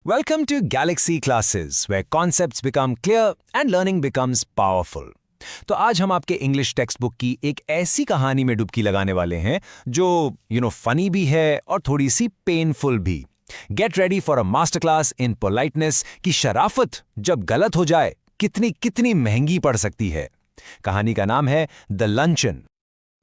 Welcome to Galaxy Classes, where concepts become clear and learning becomes powerful. तो आज हम आपके इंग्लिश टेक्स्ट बुक की एक ऐसी कहानी में डुबकी लगाने वाले हैं जो फनी भी है और थोड़ी सी पेनफुल भी। Get ready for a master class in politeness कि शराफत जब गलत हो जाए कितनी कितनी महंगी पड़ सकती है। कहानी का नाम है द लंचन।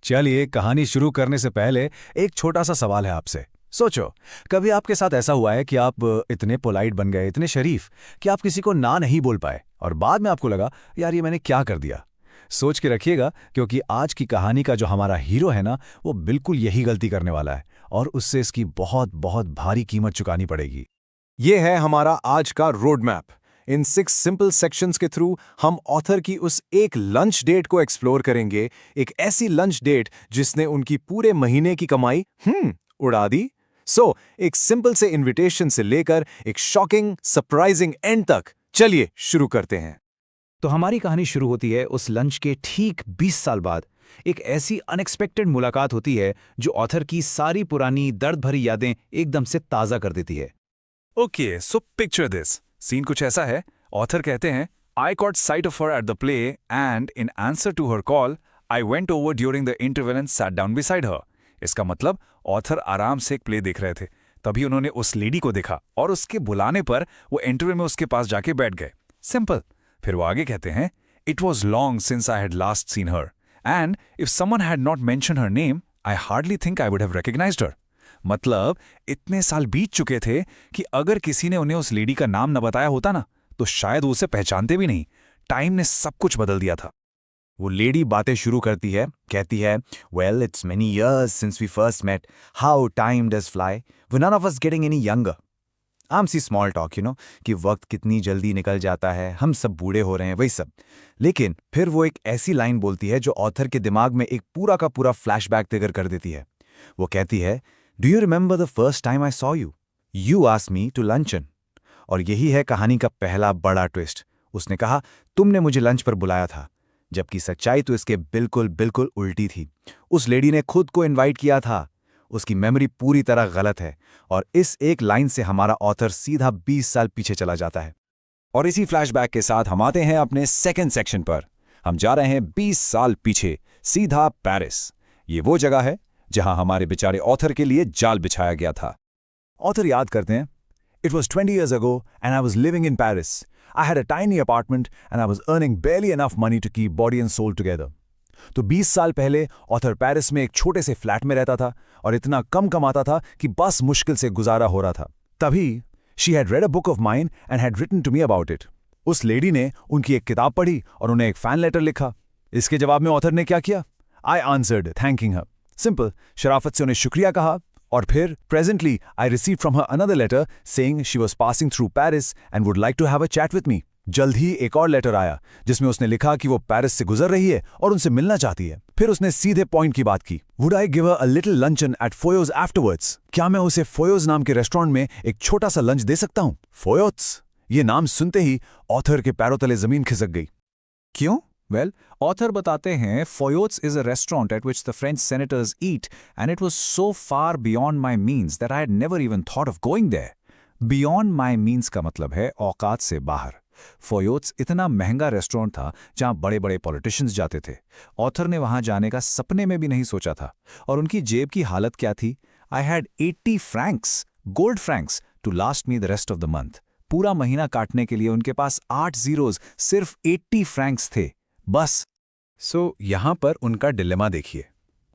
चलिए, कहानी शुरू करने से पहले एक छोटा सा सवाल है आपसे। सोचो, कभी आपके साथ ऐसा हुआ है कि आप इतने पोलाइट बन गए, इतने शरीफ कि आप किसी को ना नहीं बोल पाए और बाद में आपको लगा यार ये मैंने क्या कर दिया। सोच के रखिएगा, क्योंकि आज की कहानी का जो हमारा हीरो है ना, वो बिल्कुल यही गलती करने वाला है और उससे इसकी बहुत बहुत भारी कीमत चुकानी पड़ेगी। ये है हमारा आज का रोड मैप। इन 6 सिंपल सेक्शंस के थ्रू हम ऑथर की उस एक लंच डेट को एक्सप्लोर करेंगे, एक ऐसी लंच डेट जिसने उनकी पूरे महीने की कमाई उड़ा दी। एक सिंपल से इनविटेशन से लेकर एक शॉकिंग सरप्राइजिंग एंड तक, चलिए शुरू करते हैं। तो हमारी कहानी शुरू होती है उस लंच के ठीक 20 साल बाद। एक ऐसी अनएक्सपेक्टेड मुलाकात होती है जो ऑथर की सारी पुरानी दर्द भरी यादें एकदम से ताज़ा कर देती है। Okay, so picture this. Scene कुछ ऐसा है। ऑथर कहते हैं, I caught sight of her at the play and in answer to her call I went over during the interval and sat down beside her. इसका मतलब author आराम से एक प्ले देख रहे थे, तभी उन्होंने उस लेडी को देखा और उसके बुलाने पर वो इंटरवल में उसके पास जाके बैठ गए। सिंपल। फिर वो आगे कहते हैं, it was long since I had last seen her and if someone had not mention her name I hardly think I would have recognised her. मतलब इतने साल बीत चुके थे कि अगर किसी ने उन्हें उस लेडी का नाम न बताया होता ना, तो शायद वो उसे पहचानते भी नहीं। टाइम ने सब कुछ बदल दिया था। वो लेडी बातें शुरू करती है, कहती है, well it's many years since we first met, how time does fly, we're none of us getting any younger। आम सी स्मॉल टॉक कि वक्त कितनी जल्दी निकल जाता है, हम सब बूढ़े हो रहे हैं, वही सब। लेकिन फिर वो एक ऐसी लाइन बोलती है जो ऑथर के दिमाग में एक पूरा का पूरा फ्लैशबैक ट्रिगर कर देती है। वो कहती है, do you remember the first time I saw you, you asked me to luncheon. और यही है कहानी का पहला बड़ा ट्विस्ट। उसने कहा, तुमने मुझे लंच पर बुलाया था, जबकि सच्चाई तो इसके बिल्कुल बिल्कुल उल्टी थी। उस लेडी ने खुद को इनवाइट किया था। उसकी मेमोरी पूरी तरह गलत है और इस एक लाइन से हमारा ऑथर सीधा 20 साल पीछे चला जाता है। और इसी फ्लैशबैक के साथ हम आते हैं अपने सेकंड सेक्शन पर। हम जा रहे हैं 20 साल पीछे, सीधा पेरिस। ये वो जगह है जहां हमारे बेचारे ऑथर के लिए जाल बिछाया गया था। ऑथर याद करते हैं, it was 20 years ago and I was living in Paris. I had a tiny apartment and I was earning barely enough money to keep body and soul together. तो 20 साल पहले ऑथर पेरिस में एक छोटे से फ्लैट में रहता था और इतना कम कमाता था कि बस मुश्किल से गुजारा हो रहा था। तभी she had read a book of mine and had written to me about it. उस लेडी ने उनकी एक किताब पढ़ी और उन्हें एक फैन लेटर लिखा। इसके जवाब में ऑथर ने क्या किया? I answered thanking her. Simple, शराफत से उन्हें शुक्रिया कहा। और फिर presently I received from her another letter saying she was passing through Paris and would like to have a chat with me. जल्द ही एक और लेटर आया जिसमें उसने लिखा कि वो पेरिस से गुजर रही है और उनसे मिलना चाहती है। फिर उसने सीधे पॉइंट की बात की, would I give her a little luncheon at Foyot's afterwards. क्या मैं उसे फोयोज नाम के रेस्टोरेंट में एक छोटा सा लंच दे सकता हूँ? फोयोज, ये नाम सुनते ही ऑथर के पैरों तले जमीन खिसक गई। क्यों? वेल, ऑथर बताते हैं, Foyot's is a restaurant at which the French senators eat and it was so far beyond my means that I had never even thought of going there. Beyond my means का मतलब है औकात से बाहर। फोयोट्स इतना महंगा रेस्टोरेंट था जहां बड़े बड़े पॉलिटिशियंस जाते थे। ऑथर ने वहां जाने का सपने में भी नहीं सोचा था। और उनकी जेब की हालत क्या थी? I had 80 francs, gold francs, to last me the rest of the month. पूरा महीना काटने के लिए उनके पास 8 जीरोज, सिर्फ 80 फ्रैंक्स थे बस। यहां पर उनका डिलेमा देखिए,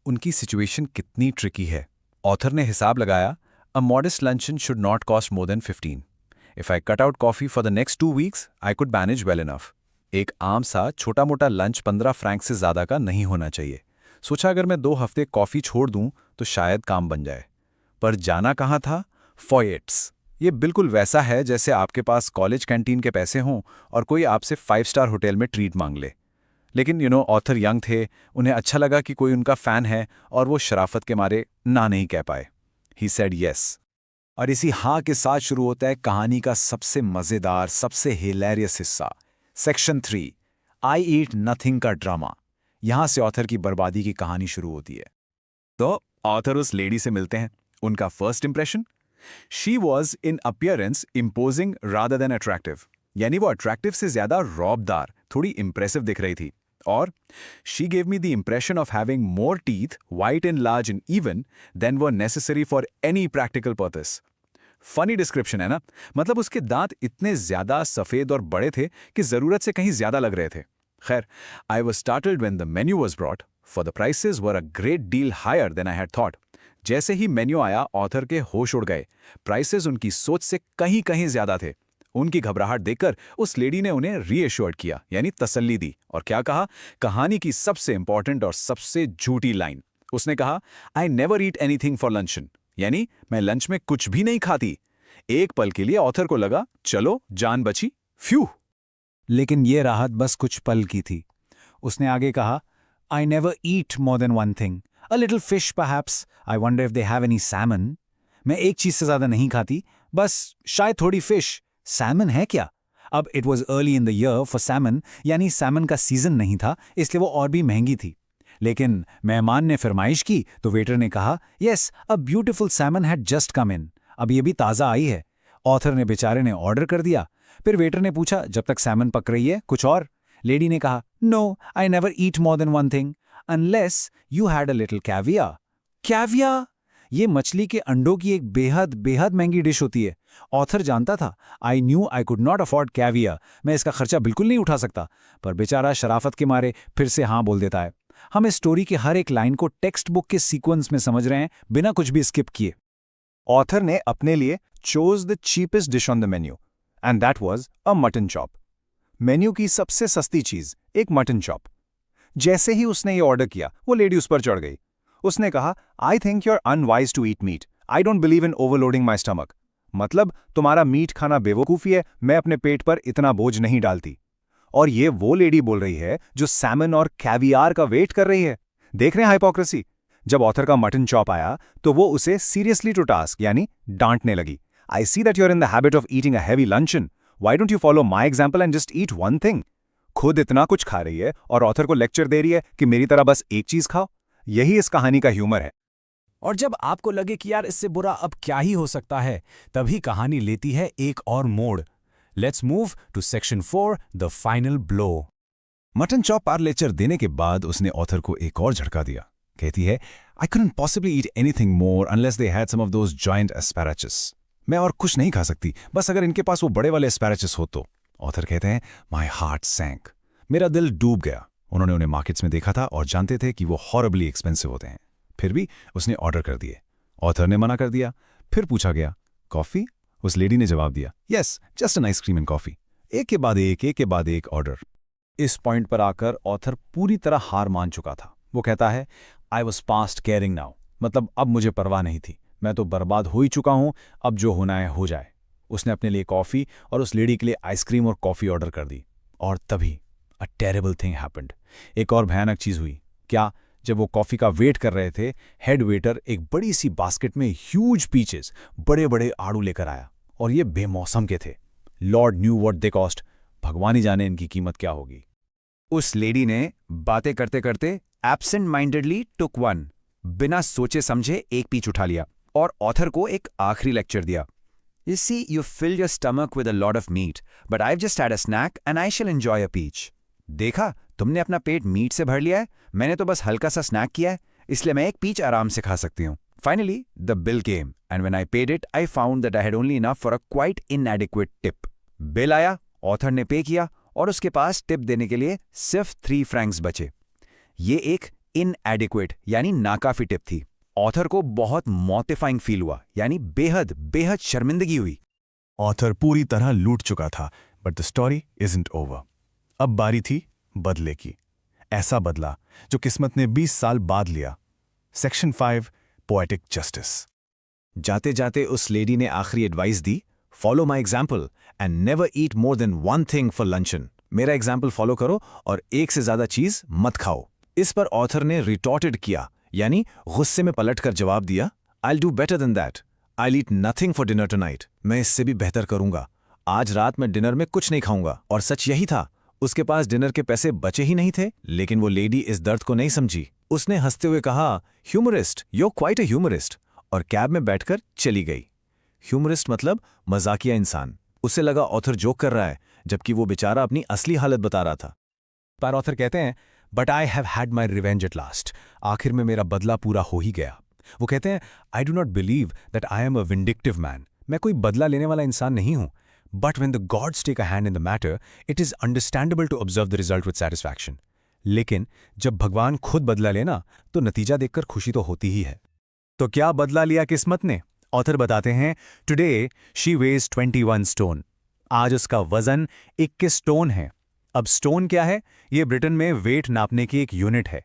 उनकी सिचुएशन कितनी ट्रिकी है। ऑथर ने हिसाब लगाया, a modest luncheon should not cost more than 15। If I cut out coffee for the next 2 weeks I could manage well enough. एक आम सा छोटा मोटा लंच 15 फ्रैंक से ज्यादा का नहीं होना चाहिए। सोचा अगर मैं 2 हफ्ते कॉफी छोड़ दूं तो शायद काम बन जाए। पर जाना कहाँ था? फॉयट्स। ये बिल्कुल वैसा है जैसे आपके पास कॉलेज कैंटीन के पैसे हों और कोई आपसे 5 स्टार होटल में ट्रीट मांग ले। लेकिन ऑथर यंग थे, उन्हें अच्छा लगा कि कोई उनका फैन है और वो शराफत के मारे ना नहीं कह पाए। He said yes. और इसी हाँ के साथ शुरू होता है कहानी का सबसे मजेदार, सबसे हिलेरियस हिस्सा, सेक्शन 3, आई ईट नथिंग का ड्रामा। यहां से ऑथर की बर्बादी की कहानी शुरू होती है। तो ऑथर उस लेडी से मिलते हैं। उनका first impression, she was in appearance imposing rather than attractive, यानी वो अट्रैक्टिव से ज्यादा रौबदार, थोड़ी इंप्रेसिव दिख रही थी। और she gave me the impression of having more teeth, white and large and even, than were necessary for any practical purpose. Funny description है ना, मतलब उसके दांत इतने ज्यादा सफेद और बड़े थे कि जरूरत से कहीं ज्यादा लग रहे थे। खैर, I was startled when the menu was brought, for the prices were a great deal higher than I had thought. जैसे ही मेन्यू आया, ऑथर के होश उड़ गए। प्राइसेस उनकी सोच से कहीं कहीं ज्यादा थे। उनकी घबराहट देखकर उस लेडी ने उन्हें रीएश्योर्ड किया, यानी तसल्ली दी। और क्या कहा? कहानी की सबसे इंपॉर्टेंट और सबसे झूठी लाइन। उसने कहा, आई never eat anything for luncheon, यानी मैं लंच में कुछ भी नहीं खाती। एक पल के लिए ऑथर को लगा, चलो जान बची, फ्यू। लेकिन ये राहत बस कुछ पल की थी। उसने आगे कहा, आई never eat more than one thing, a little fish perhaps, I wonder if they have any Simon. मैं एक चीज से ज्यादा नहीं खाती, बस शायद थोड़ी फिश। सैमन है क्या? अब it was early in the year for Simon, यानी सैमन का सीजन नहीं था, इसलिए वो और भी महंगी थी। लेकिन मेहमान ने फरमाइश की तो वेटर ने कहा, yes, a beautiful salmon had just come in, अब ये भी ताज़ा आई है। ऑथर ने बेचारे ने ऑर्डर कर दिया। फिर वेटर ने पूछा, जब तक सैमन पक रही है कुछ और? लेडी ने कहा, no, I never eat more than one thing unless you had a little caviar. Caviar? ये मछली के अंडों की एक बेहद बेहद महंगी डिश होती है। ऑथर जानता था, I knew I could not afford caviar, मैं इसका खर्चा बिल्कुल नहीं उठा सकता। पर बेचारा शराफत के मारे फिर से हाँ बोल देता है। हम इस स्टोरी के हर एक लाइन को टेक्स्ट बुक के सीक्वेंस में समझ रहे हैं, बिना कुछ भी स्किप किए। ऑथर ने अपने लिए chose the cheapest dish on the menu, and that was a mutton chop. Menu की सबसे सस्ती चीज, एक मटन चॉप। जैसे ही उसने ये ऑर्डर किया, वो लेडी उस पर चढ़ गई। उसने कहा, I think you are unwise to eat meat, I don't believe in overloading my stomach. मतलब तुम्हारा मीट खाना बेवकूफ़ी है, मैं अपने पेट पर इतना बोझ नहीं डालती। और ये वो लेडी बोल रही है जो सैमन और कैवियार का वेट कर रही है। देख रहे हैं हाइपोक्रेसी? जब ऑथर का मटन चॉप आया तो वो उसे सीरियसली टू टास्क, यानी डांटने लगी। I see that you are in the habit of eating a heavy luncheon, why don't you follow my example and just eat one thing. खुद इतना कुछ खा रही है और ऑथर को लेक्चर दे रही है कि मेरी तरह बस एक चीज खाओ। यही इस कहानी का ह्यूमर है। और जब आपको लगे कि यार इससे बुरा अब क्या ही हो सकता है, तभी कहानी लेती है एक और मोड़। Let's move to section 4, the final blow. Mutton chop पर लेक्चर देने के बाद उसने ऑथर को एक और झटका दिया। कहती है, आई couldn't possibly eat anything more unless they had some of those giant asparagus. मैं और कुछ नहीं खा सकती, बस अगर इनके पास वो बड़े वाले एस्पैराचस हो तो। ऑथर कहते हैं, माई हार्ट सैंक, मेरा दिल डूब गया। उन्होंने उन्हें मार्केट्स में देखा था और जानते थे कि वो हॉरेबली एक्सपेंसिव होते हैं। फिर भी उसने ऑर्डर कर दिए। ऑथर ने मना कर दिया। फिर पूछा गया, कॉफ़ी? उस लेडी ने जवाब दिया, yes, just an ice cream and coffee. एक के बाद एक ऑर्डर। इस पॉइंट पर आकर ऑथर पूरी तरह हार मान चुका था। वो कहता है, I was past caring now, मतलब अब मुझे परवाह नहीं थी, मैं तो बर्बाद हो ही चुका हूं, अब जो होना है हो जाए। उसने अपने लिए कॉफ़ी और उस लेडी के लिए आइसक्रीम और कॉफ़ी ऑर्डर कर दी। और तभी अ टेरेबल थिंग हैपेंड। एक और भयानक चीज़ हुई। क्या? जब वो कॉफ़ी का वेट कर रहे थे, हेड वेटर एक बड़ी सी बास्केट में ह्यूज पीचेस, बड़े बड़े आड़ू लेकर आया, और ये बेमौसम के थे। Lord knew what they cost, भगवान ही जाने इनकी कीमत क्या होगी। उस लेडी ने बातें करते करते एब्सेंट माइंडेडली टुक वन, बिना सोचे समझे एक पीच उठा लिया और ऑथर को एक आखिरी लेक्चर दिया। You see, you filled your stomach with a lot of meat, but I've just had a snack and I shall enjoy a peach. देखा, तुमने अपना पेट मीट से भर लिया है, मैंने तो बस हल्का सा स्नैक किया है, इसलिए मैं एक पीच आराम से खा सकती हूँ। Finally, the bill came, and when I paid it, I found that I had only enough for a quite inadequate tip. Bill आया, ऑथर ने पे किया और उसके पास टिप देने के लिए सिर्फ 3 फ्रैंक्स बचे। ये एक inadequate यानी नाकाफी टिप थी। ऑथर को बहुत मॉर्टिफाइंग फील हुआ, यानी बेहद बेहद शर्मिंदगी हुई। ऑथर पूरी तरह लूट चुका था, but the story isn't over. अब बारी थी बदले की। ऐसा बदला जो किस्मत ने 20 साल बाद लिया। Section 5, poetic justice. जाते जाते उस लेडी ने आखिरी advice the, follow my example and never eat more than one thing for luncheon. मेरा एग्जाम्पल फॉलो करो और एक से ज्यादा चीज मत खाओ। इस पर ऑथर ने रिटॉर्टेड किया, यानी गुस्से में पलटकर जवाब दिया, I'll do better than that. I'll eat nothing for dinner tonight. मैं इससे भी बेहतर करूंगा। आज रात मैं डिनर में कुछ नहीं खाऊंगा। और सच यही था, उसके पास डिनर के पैसे बचे ही नहीं थे। लेकिन वो लेडी इस दर्द को नहीं समझी। उसने हंसते हुए कहा, humourist, you're quite a humorist, और कैब में बैठकर चली गई। ह्यूमरिस्ट मतलब मजाकिया इंसान। उसे लगा ऑथर जोक कर रहा है, जबकि वो बेचारा अपनी असली हालत बता रहा था। पर ऑथर कहते हैं, but I have had my revenge at last. आखिर में मेरा बदला पूरा हो ही गया। वो कहते हैं, I do not believe that I am a vindictive man. मैं कोई बदला लेने वाला इंसान नहीं हूं। But when the gods take a hand in the matter, it is understandable to observe the result with satisfaction. लेकिन जब भगवान खुद बदला लेना, तो नतीजा देखकर खुशी तो होती ही है। तो क्या बदला लिया किस्मत ने? ऑथर बताते हैं, टुडे शी वेज 21 स्टोन। आज उसका वजन 21 स्टोन है। अब स्टोन क्या है? ये ब्रिटेन में वेट नापने की एक यूनिट है।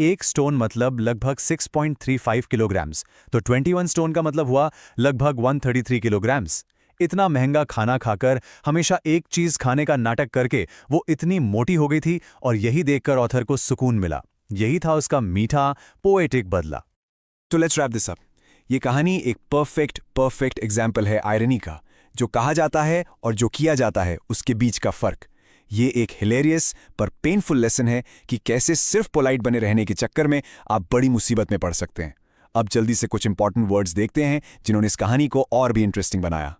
एक स्टोन मतलब लगभग 6.35 किलोग्राम्स, तो 21 स्टोन का मतलब हुआ लगभग 133 किलोग्राम्स। इतना महंगा खाना खाकर, हमेशा एक चीज खाने का नाटक करके वो इतनी मोटी हो गई थी, और यही देखकर ऑथर को सुकून मिला। यही था उसका मीठा पोएटिक बदला। तो लेट्स रैप दिस अप। ये कहानी एक परफेक्ट एग्जाम्पल है आयरनी का, जो कहा जाता है और जो किया जाता है उसके बीच का फर्क। ये एक हिलेरियस पर पेनफुल लेसन है कि कैसे सिर्फ पोलाइट बने रहने के चक्कर में आप बड़ी मुसीबत में पड़ सकते हैं। अब जल्दी से कुछ इंपॉर्टेंट वर्ड्स देखते हैं जिन्होंने इस कहानी को और भी इंटरेस्टिंग बनाया।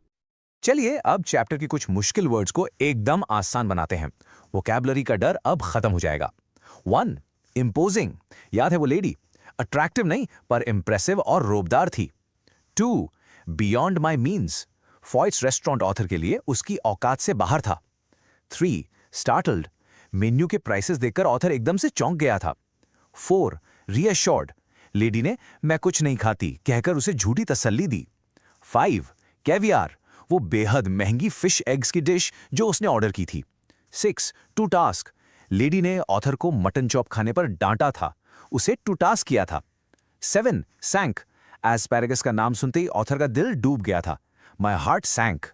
चलिए अब चैप्टर की कुछ मुश्किल वर्ड्स को एकदम आसान बनाते हैं। वोकैबुलरी का डर अब खत्म हो जाएगा। 1. इम्पोजिंग। याद है वो लेडी? अट्रैक्टिव नहीं, पर इंप्रेसिव और रोबदार थी। 2. Beyond my means. Foyot's restaurant author के लिए उसकी औकात से बाहर था। 3. स्टार्टल्ड। मेन्यू के प्राइसेस देखकर ऑथर एकदम से चौंक गया था। 4. रीअश्योर्ड। लेडी ने मैं कुछ नहीं खाती कहकर उसे झूठी तसल्ली दी। 5. कैवियार। वो बेहद महंगी फिश एग्स की डिश जो उसने ऑर्डर की थी। 6. To task. लेडी ने ऑथर को मटन चॉप खाने पर डांटा था, उसे टू टास्क किया था। 7. सैंक। एस्पैरागस का नाम सुनते ही ऑथर का दिल डूब गया था। My heart sank.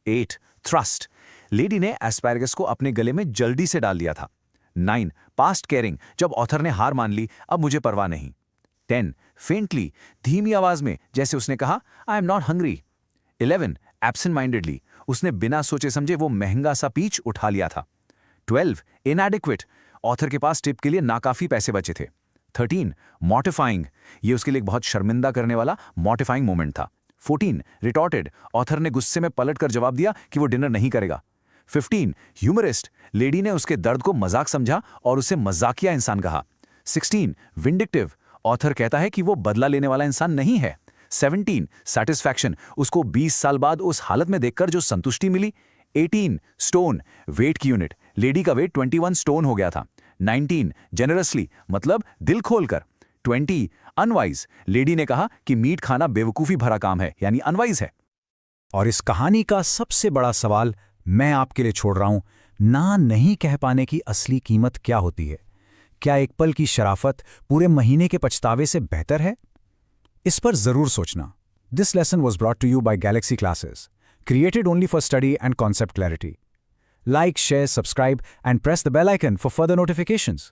8. Thrust. Lady ने एस्पैरागस को अपने गले में जल्दी से डाल दिया था। 9. Past caring. जब ऑथर ने हार मान ली, अब मुझे परवाह नहीं। 10. फेंटली। धीमी आवाज में, जैसे उसने कहा I am not hungry. 11. Absent mindedly. उसने बिना सोचे समझे वो महंगा सा पीच उठा लिया था। 12. इनएडिक्वेट। ऑथर के पास टिप के लिए नाकाफी पैसे बचे थे। 13. मॉर्टिफाइंग। ये उसके लिए एक बहुत शर्मिंदा करने वाला मॉर्टिफाइंग मोमेंट था। 14. रिटॉर्टेड। ऑथर ने गुस्से में पलटकर जवाब दिया कि वो डिनर नहीं करेगा। 15. ह्यूमरिस्ट। लेडी ने उसके दर्द को मजाक समझा और उसे मजाकिया इंसान कहा। 16. विंडिक्टिव। ऑथर कहता है कि वो बदला लेने वाला इंसान नहीं है। 17. सैटिस्फैक्शन। उसको 20 साल बाद उस हालत में देखकर जो संतुष्टि मिली। 18. स्टोन। वेट की यूनिट। लेडी का वेट 21 स्टोन हो गया था। 19. जेनरसली, मतलब दिल खोलकर। 20. अनवाइज। लेडी ने कहा कि मीट खाना बेवकूफी भरा काम है, यानी अनवाइज है। और इस कहानी का सबसे बड़ा सवाल मैं आपके लिए छोड़ रहा हूं, ना नहीं कह पाने की असली कीमत क्या होती है? क्या एक पल की शराफत पूरे महीने के पछतावे से बेहतर है? इस पर जरूर सोचना। This lesson was brought to you by Galaxy classes, created only for study and concept clarity. Like, share, subscribe, and press the bell icon for further notifications.